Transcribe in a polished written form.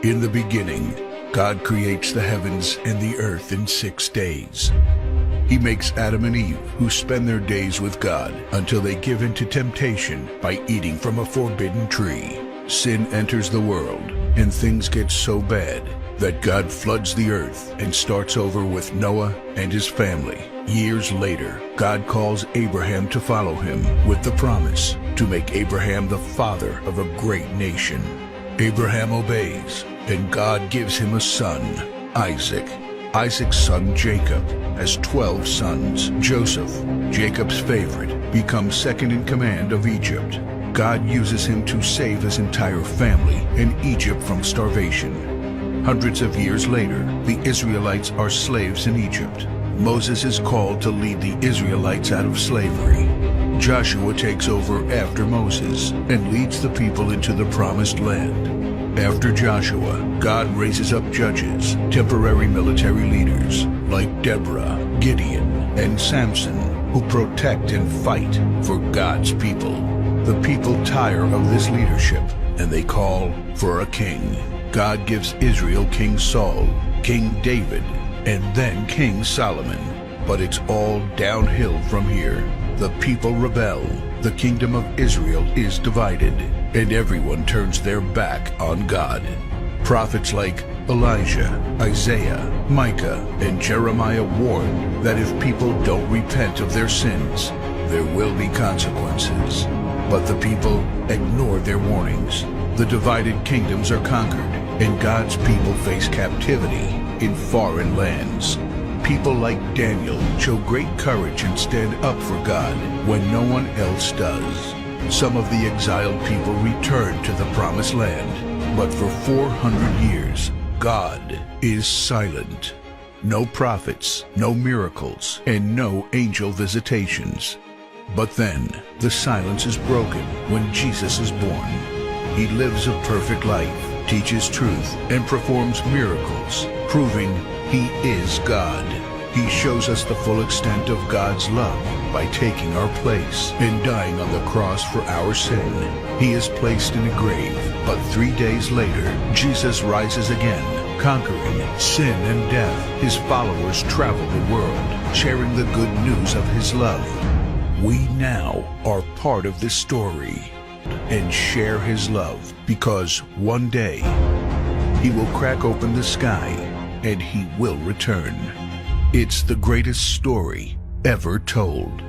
In the beginning, God creates the heavens and the earth in 6 days. He makes Adam and Eve, who spend their days with God until they give in to temptation by eating from a forbidden tree. Sin enters the world, and things get so bad that God floods the earth and starts over with Noah and his family. Years later, God calls Abraham to follow him with the promise to make Abraham the father of a great nation. Abraham obeys, and God gives him a son, Isaac. Isaac's son Jacob has 12 sons. Joseph, Jacob's favorite, becomes second in command of Egypt. God uses him to save his entire family and Egypt from starvation. Hundreds of years later, the Israelites are slaves in Egypt. Moses is called to lead the Israelites out of slavery. Joshua takes over after Moses and leads the people into the promised land. After Joshua, God raises up judges, temporary military leaders like Deborah, Gideon, and Samson, who protect and fight for God's people. The people tire of this leadership, and they call for a king. God gives Israel King Saul, King David, and then King Solomon. But it's all downhill from here. The people rebel. The kingdom of Israel is divided, and everyone turns their back on God. Prophets like Elijah, Isaiah, Micah, and Jeremiah warn that if people don't repent of their sins, there will be consequences. But the people ignore their warnings. The divided kingdoms are conquered, and God's people face captivity in foreign lands. People like Daniel show great courage and stand up for God when no one else does. Some of the exiled people return to the promised land, but for 400 years, God is silent. No prophets, no miracles, and no angel visitations. But then, the silence is broken when Jesus is born. He lives a perfect life, teaches truth, and performs miracles, proving He is God. He shows us the full extent of God's love by taking our place and dying on the cross for our sin. He is placed in a grave, but 3 days later, Jesus rises again, conquering sin and death. His followers travel the world, sharing the good news of His love. We now are part of this story and share His love, because one day He will crack open the sky and He will return. It's the greatest story ever told.